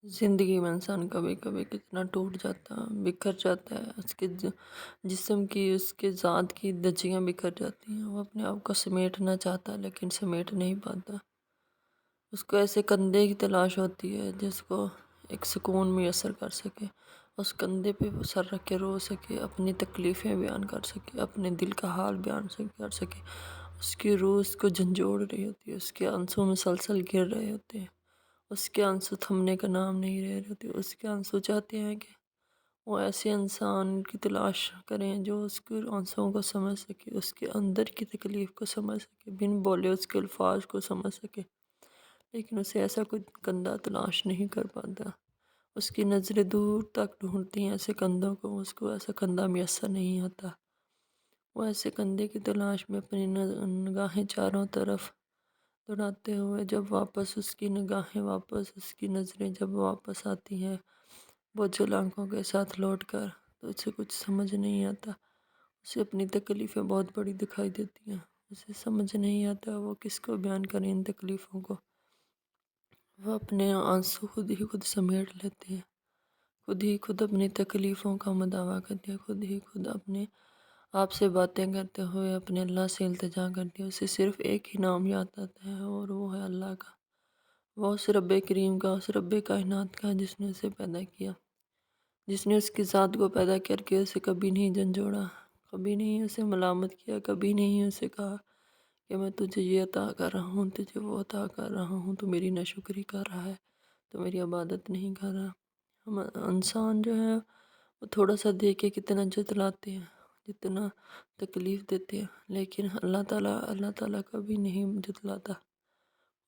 زندگی میں انسان کبھی کبھی کتنا ٹوٹ جاتا ہے، بکھر جاتا ہے، اس کے جسم کی، اس کے ذات کی دھجیاں بکھر جاتی ہیں۔ وہ اپنے آپ کو سمیٹنا چاہتا ہے لیکن سمیٹ نہیں پاتا۔ اس کو ایسے کندھے کی تلاش ہوتی ہے جس کو ایک سکون میسر کر سکے، اس کندھے پہ وہ سر رکھ کے رو سکے، اپنی تکلیفیں بیان کر سکے، اپنے دل کا حال بیان کر سکے۔ اس کی روح اس کو جھنجھوڑ رہی ہوتی ہے، اس کے آنسو مسلسل گر رہے ہوتے ہیں، اس کے آنسو تھمنے کا نام نہیں لے رہے ہوتے۔ اس کے آنسو چاہتے ہیں کہ وہ ایسے انسان کی تلاش کریں جو اس کے آنسوؤں کو سمجھ سکے، اس کے اندر کی تکلیف کو سمجھ سکے، بن بولے اس کے الفاظ کو سمجھ سکے، لیکن اسے ایسا کوئی کندھا تلاش نہیں کر پاتا۔ اس کی نظریں دور تک ڈھونڈتی ہیں ایسے کندھوں کو، اس کو ایسا کندھا میسر نہیں آتا۔ وہ ایسے کندھے کی تلاش میں اپنی نگاہیں چاروں طرف دوڑاتے ہوئے، جب واپس اس کی نگاہیں، واپس اس کی نظریں جب واپس آتی ہیں بوجھل آنکھوں کے ساتھ لوٹ کر، تو اسے کچھ سمجھ نہیں آتا۔ اسے اپنی تکلیفیں بہت بڑی دکھائی دیتی ہیں، اسے سمجھ نہیں آتا وہ کس کو بیان کرے ان تکلیفوں کو۔ وہ اپنے آنسو خود ہی خود سمیٹ لیتے ہیں، خود ہی خود اپنی تکلیفوں کا مداوع کرتے ہیں، خود ہی خود اپنے آپ سے باتیں کرتے ہوئے اپنے اللہ سے التجا کرتے ہیں۔ اسے صرف ایک ہی نام یاد آتا ہے اور وہ ہے اللہ کا، وہ اس رب کریم کا، اس رب کائنات کا جس نے اسے پیدا کیا، جس نے اس کی ذات کو پیدا کر کے اسے کبھی نہیں جھنجھوڑا، کبھی نہیں اسے ملامت کیا، کبھی نہیں اسے کہا کہ میں تجھے یہ عطا کر رہا ہوں، تجھے وہ عطا کر رہا ہوں، تو میری ناشکری کر رہا ہے، تو میری عبادت نہیں کر رہا۔ ہم انسان جو ہے وہ تھوڑا سا دے کے کتنا جتلاتے ہیں، جتنا تکلیف دیتے ہیں، لیکن اللہ تعالیٰ کبھی نہیں جتلاتا۔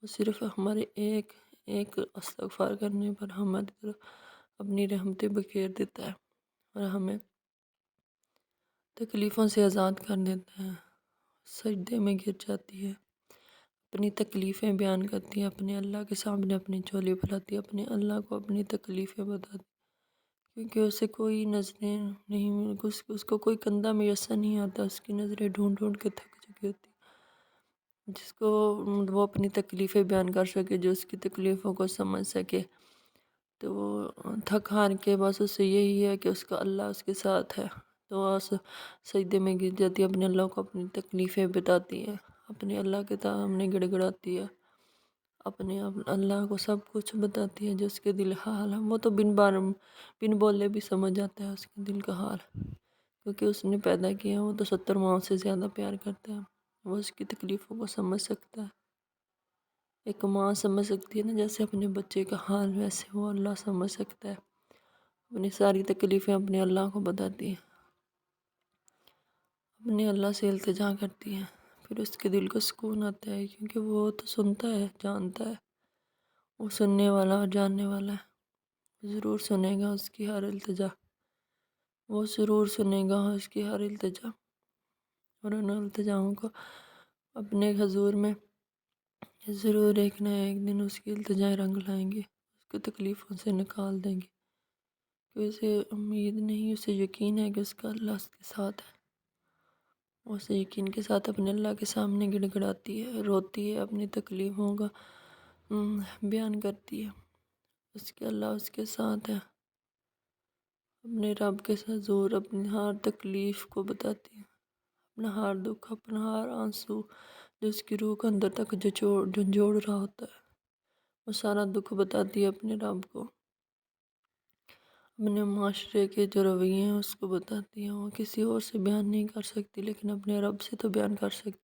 وہ صرف ہمارے ایک استغفار کرنے پر ہماری طرف اپنی رحمتیں بکھیر دیتا ہے اور ہمیں تکلیفوں سے آزاد کر دیتا ہے۔ سجدے میں گر جاتی ہے، اپنی تکلیفیں بیان کرتی ہے، اپنے اللہ کے سامنے اپنی جھولی پھیلاتی ہے، اپنے اللہ کو اپنی تکلیفیں بتاتی، کیونکہ اسے کوئی نظریں نہیں، اس کو کوئی کندھا میسر نہیں آتا، اس کی نظریں ڈھونڈ ڈھونڈ کے تھک چکی ہوتی، جس کو وہ اپنی تکلیفیں بیان کر سکے، جو اس کی تکلیفوں کو سمجھ سکے، تو وہ تھک ہار کے بس اسے یہی ہے کہ اس کا اللہ اس کے ساتھ ہے، تو وہ سجدے میں گر جاتی ہے، اپنے اللہ کو اپنی تکلیفیں بتاتی ہے، اپنے اللہ کے سامنے گڑ گڑاتی ہے، اپنے اللہ کو سب کچھ بتاتی ہے جو اس کے دل حال ہے۔ وہ تو بن بولے بھی سمجھ جاتا ہے اس کے دل کا حال، کیونکہ اس نے پیدا کیا، وہ تو 70 ماؤں سے زیادہ پیار کرتا ہے، وہ اس کی تکلیفوں کو سمجھ سکتا ہے۔ ایک ماں سمجھ سکتی ہے نا جیسے اپنے بچے کا حال، ویسے وہ اللہ سمجھ سکتا ہے، اپنی ساری تکلیفیں اپنے اللہ کو بتاتی ہے، اپنے اللہ سے التجا کرتی ہے، پھر اس کے دل کو سکون آتا ہے، کیونکہ وہ تو سنتا ہے، جانتا ہے، وہ سننے والا اور جاننے والا ہے، ضرور سنے گا اس کی ہر التجا، وہ ضرور سنے گا اس کی ہر التجا، اور ان التجاؤں کو اپنے حضور میں ضرور ایک نہ ایک دن اس کی التجائیں رنگ لائیں گے، اس کو تکلیفوں سے نکال دیں گے، کہ اسے امید نہیں، اسے یقین ہے کہ اس کا اللہ اس کے ساتھ ہے۔ وہ اسے یقین کے ساتھ اپنے اللہ کے سامنے گڑ گڑاتی ہے، روتی ہے، اپنی تکلیفوں کا بیان کرتی ہے، اس کے اللہ اس کے ساتھ ہے، اپنے رب کے حضور اپنی ہر تکلیف کو بتاتی ہے، اپنا ہر دکھ، اپنا ہر آنسو جو اس کی روح کو اندر تک جھنجھوڑ رہا ہوتا ہے، وہ سارا دکھ بتاتی ہے اپنے رب کو، اپنے معاشرے کے جو رویے ہیں اس کو بتاتی ہے، وہ کسی اور سے بیان نہیں کر سکتی لیکن اپنے رب سے تو بیان کر سکتی۔